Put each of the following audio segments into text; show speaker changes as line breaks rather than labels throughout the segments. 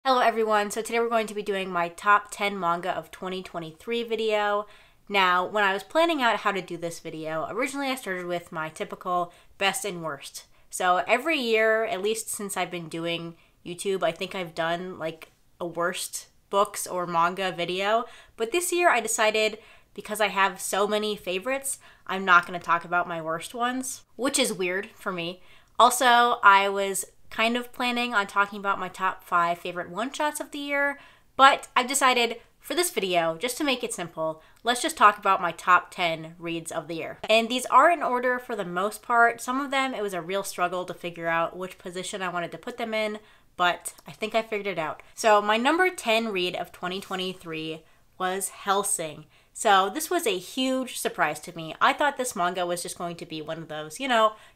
Hello everyone, so today we're going to be doing my top 10 manga of 2023 video. Now, when I was planning out how to do this video, originally I started with my typical best and worst. So every year, at least since I've been doing YouTube, I think I've done like a worst books or manga video. But this year I decided, because I have so many favorites, I'm not going to talk about my worst ones, which is weird for me. Also, I was kind of planning on talking about my top 5 favorite one-shots of the year, but I've decided for this video, just to make it simple, let's just talk about my top 10 reads of the year. And these are in order for the most part. Some of them, it was a real struggle to figure out which position I wanted to put them in, but I think I figured it out. So my number 10 read of 2023 was Hellsing. So this was a huge surprise to me. I thought this manga was just going to be one of those,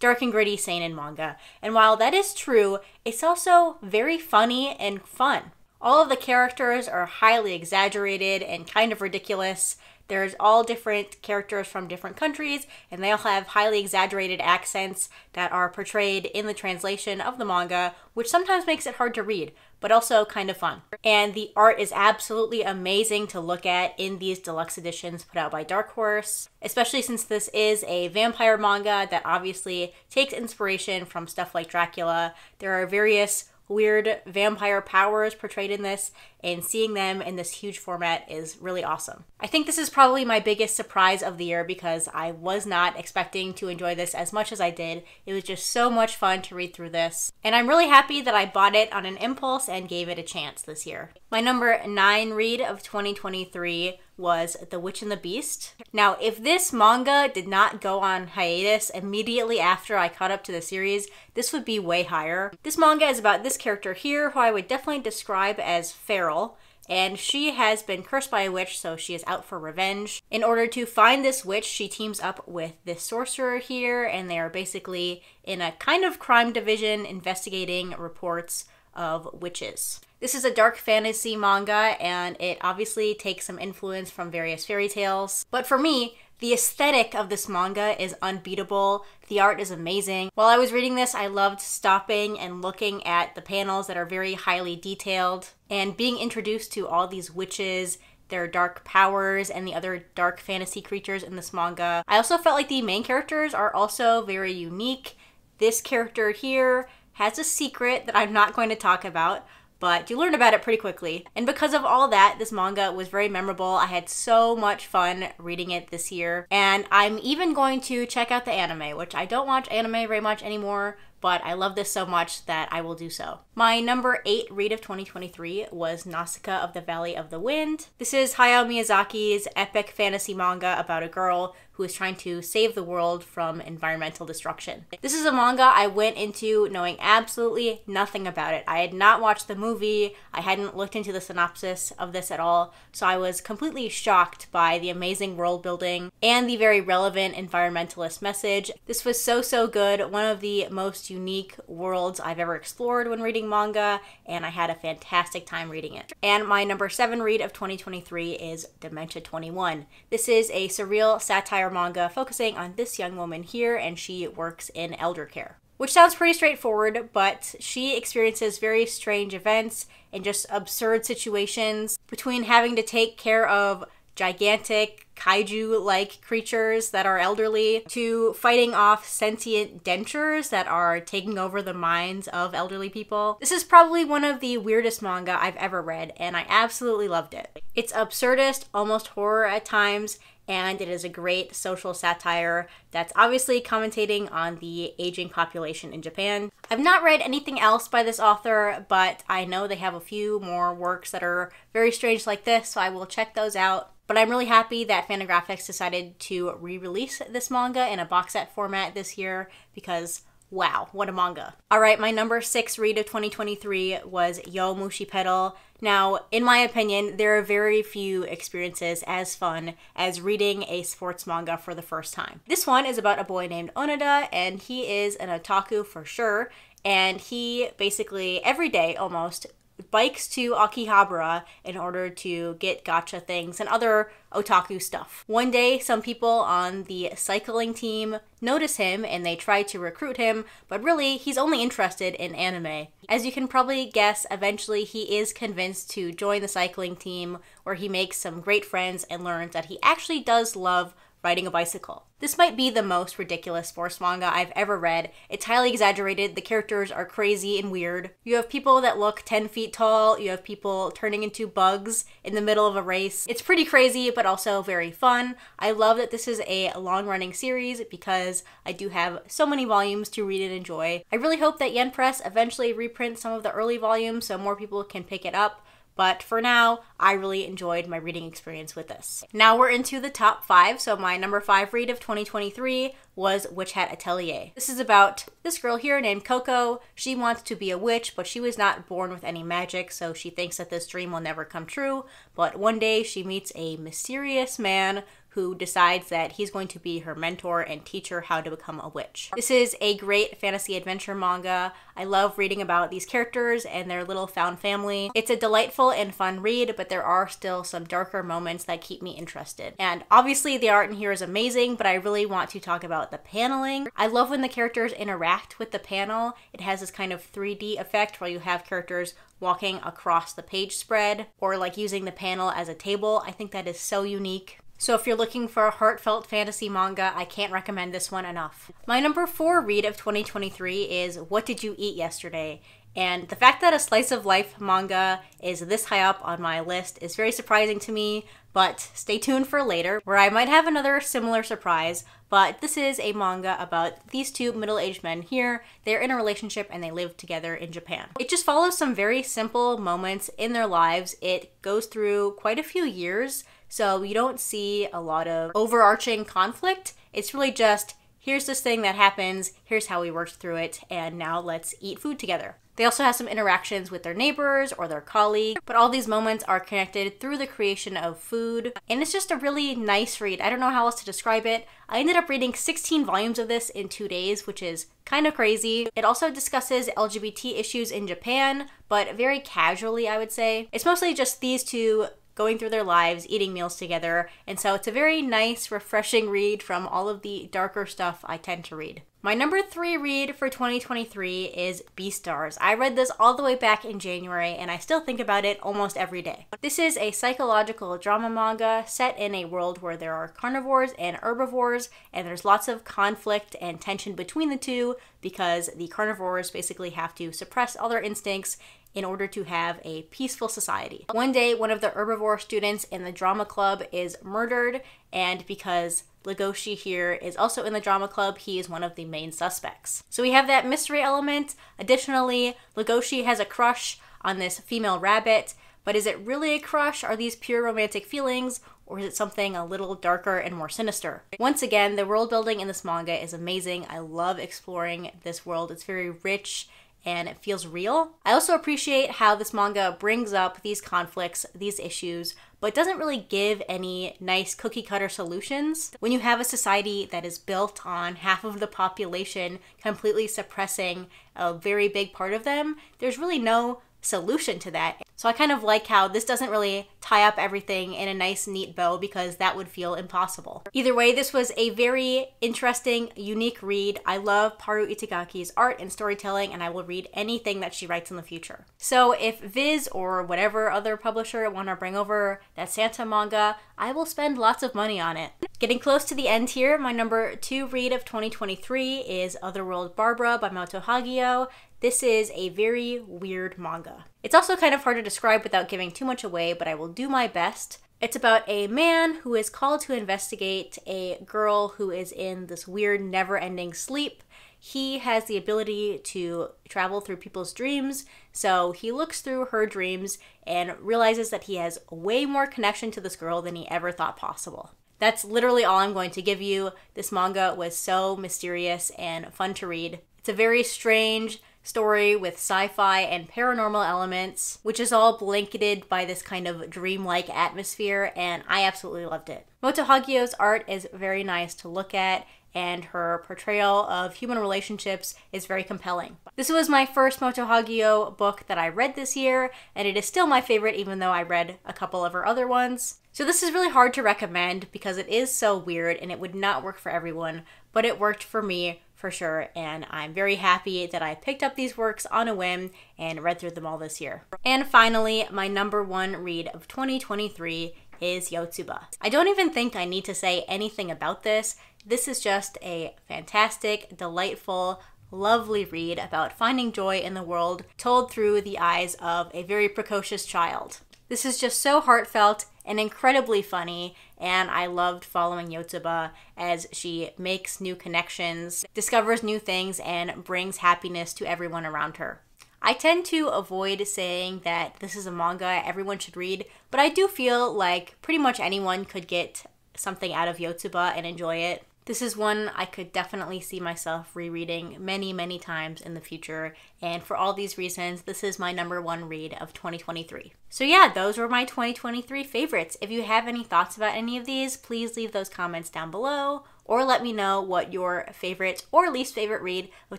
dark and gritty seinen manga. And while that is true, it's also very funny and fun. All of the characters are highly exaggerated and kind of ridiculous. There's all different characters from different countries, and they all have highly exaggerated accents that are portrayed in the translation of the manga, which sometimes makes it hard to read, but also kind of fun. And the art is absolutely amazing to look at in these deluxe editions put out by Dark Horse, especially since this is a vampire manga that obviously takes inspiration from stuff like Dracula. There are various weird vampire powers portrayed in this, and seeing them in this huge format is really awesome. I think this is probably my biggest surprise of the year because I was not expecting to enjoy this as much as I did. It was just so much fun to read through this, and I'm really happy that I bought it on an impulse and gave it a chance this year. My number 9 read of 2023 was The Witch and the Beast. Now, if this manga did not go on hiatus immediately after I caught up to the series, this would be way higher. This manga is about this character here, who I would definitely describe as feral, and she has been cursed by a witch, so she is out for revenge. In order to find this witch, she teams up with this sorcerer here, and they are basically in a kind of crime division investigating reports of witches. This is a dark fantasy manga, and it obviously takes some influence from various fairy tales. But for me, the aesthetic of this manga is unbeatable. The art is amazing. While I was reading this, I loved stopping and looking at the panels that are very highly detailed and being introduced to all these witches, their dark powers, and the other dark fantasy creatures in this manga. I also felt like the main characters are also very unique. This character here has a secret that I'm not going to talk about, but you learn about it pretty quickly. And because of all that, this manga was very memorable. I had so much fun reading it this year. And I'm even going to check out the anime, which I don't watch anime very much anymore, but I love this so much that I will do so. My number 8 read of 2023 was Nausicaa of the Valley of the Wind. This is Hayao Miyazaki's epic fantasy manga about a girl who is trying to save the world from environmental destruction. This is a manga I went into knowing absolutely nothing about it. I had not watched the movie, I hadn't looked into the synopsis of this at all, so I was completely shocked by the amazing world building and the very relevant environmentalist message. This was so good, one of the most unique worlds I've ever explored when reading manga, and I had a fantastic time reading it. And my number 7 read of 2023 is Dementia 21. This is a surreal satire manga focusing on this young woman here, and she works in elder care. Which sounds pretty straightforward, but she experiences very strange events and just absurd situations, between having to take care of gigantic kaiju-like creatures that are elderly, to fighting off sentient dentures that are taking over the minds of elderly people. This is probably one of the weirdest manga I've ever read, and I absolutely loved it. It's absurdist, almost horror at times, and it is a great social satire that's obviously commentating on the aging population in Japan. I've not read anything else by this author, but I know they have a few more works that are very strange like this, so I will check those out. But I'm really happy that Fantagraphics decided to re-release this manga in a box set format this year, because wow, what a manga. Alright, my number 6 read of 2023 was Yomushi Pedal. Now, in my opinion, there are very few experiences as fun as reading a sports manga for the first time. This one is about a boy named Onoda, and he is an otaku for sure, and he basically every day almost bikes to Akihabara in order to get gacha things and other otaku stuff. One day, some people on the cycling team notice him and they try to recruit him, but really, he's only interested in anime. As you can probably guess, eventually he is convinced to join the cycling team, where he makes some great friends and learns that he actually does love riding a bicycle. This might be the most ridiculous sports manga I've ever read. It's highly exaggerated, the characters are crazy and weird. You have people that look 10 feet tall, you have people turning into bugs in the middle of a race. It's pretty crazy, but also very fun. I love that this is a long-running series because I do have so many volumes to read and enjoy. I really hope that Yen Press eventually reprints some of the early volumes so more people can pick it up. But for now, I really enjoyed my reading experience with this. Now we're into the top 5. So my number 5 read of 2023 was Witch Hat Atelier. This is about this girl here named Coco. She wants to be a witch, but she was not born with any magic, so she thinks that this dream will never come true. But one day she meets a mysterious man who decides that he's going to be her mentor and teach her how to become a witch. This is a great fantasy adventure manga. I love reading about these characters and their little found family. It's a delightful and fun read, but there are still some darker moments that keep me interested. And obviously the art in here is amazing, but I really want to talk about the paneling. I love when the characters interact with the panel. It has this kind of 3D effect where you have characters walking across the page spread or like using the panel as a table. I think that is so unique. So if you're looking for a heartfelt fantasy manga, I can't recommend this one enough. My number 4 read of 2023 is What Did You Eat Yesterday? And the fact that a slice of life manga is this high up on my list is very surprising to me, but stay tuned for later where I might have another similar surprise. But this is a manga about these two middle-aged men here. They're in a relationship and they live together in Japan. It just follows some very simple moments in their lives. It goes through quite a few years, so you don't see a lot of overarching conflict. It's really just, here's this thing that happens, here's how we worked through it, and now let's eat food together. They also have some interactions with their neighbors or their colleagues, but all these moments are connected through the creation of food. And it's just a really nice read. I don't know how else to describe it. I ended up reading 16 volumes of this in 2 days, which is kind of crazy. It also discusses LGBT issues in Japan, but very casually, I would say. It's mostly just these two going through their lives, eating meals together, and so it's a very nice, refreshing read from all of the darker stuff I tend to read. My number 3 read for 2023 is Beastars. I read this all the way back in January and I still think about it almost every day. This is a psychological drama manga set in a world where there are carnivores and herbivores, and there's lots of conflict and tension between the two because the carnivores basically have to suppress all their instincts in order to have a peaceful society. One day, one of the herbivore students in the drama club is murdered, and because Legoshi here is also in the drama club, he is one of the main suspects. So we have that mystery element. Additionally, Legoshi has a crush on this female rabbit, but is it really a crush? Are these pure romantic feelings? Or is it something a little darker and more sinister? Once again, the world building in this manga is amazing. I love exploring this world. It's very rich and it feels real. I also appreciate how this manga brings up these conflicts, these issues, but doesn't really give any nice cookie cutter solutions. When you have a society that is built on half of the population completely suppressing a very big part of them, there's really no solution to that. So I kind of like how this doesn't really tie up everything in a nice neat bow because that would feel impossible. Either way, this was a very interesting, unique read. I love Paru Itagaki's art and storytelling, and I will read anything that she writes in the future. So if Viz or whatever other publisher want to bring over that Santa manga, I will spend lots of money on it. Getting close to the end here, my number 2 read of 2023 is Otherworld Barbara by Moto Hagio. This is a very weird manga. It's also kind of hard to describe without giving too much away, but I will do my best. It's about a man who is called to investigate a girl who is in this weird never-ending sleep. He has the ability to travel through people's dreams, so he looks through her dreams and realizes that he has way more connection to this girl than he ever thought possible. That's literally all I'm going to give you. This manga was so mysterious and fun to read. It's a very strange story with sci-fi and paranormal elements, which is all blanketed by this kind of dreamlike atmosphere, and I absolutely loved it. Moto Hagio's art is very nice to look at, and her portrayal of human relationships is very compelling. This was my first Moto Hagio book that I read this year, and it is still my favorite even though I read a couple of her other ones. So this is really hard to recommend because it is so weird and it would not work for everyone, but it worked for me for sure, and I'm very happy that I picked up these works on a whim and read through them all this year. And finally, my number one read of 2023 is Yotsuba. I don't even think I need to say anything about this. This is just a fantastic, delightful, lovely read about finding joy in the world told through the eyes of a very precocious child. This is just so heartfelt and incredibly funny, and I loved following Yotsuba as she makes new connections, discovers new things, and brings happiness to everyone around her. I tend to avoid saying that this is a manga everyone should read, but I do feel like pretty much anyone could get something out of Yotsuba and enjoy it. This is one I could definitely see myself rereading many, many times in the future, and for all these reasons, this is my number one read of 2023. So yeah, those were my 2023 favorites. If you have any thoughts about any of these, please leave those comments down below, or let me know what your favorite or least favorite read of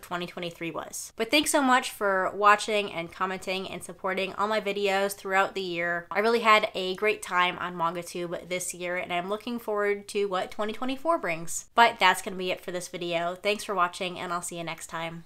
2023 was. But thanks so much for watching and commenting and supporting all my videos throughout the year. I really had a great time on MangaTube this year, and I'm looking forward to what 2024 brings. But that's gonna be it for this video. Thanks for watching, and I'll see you next time.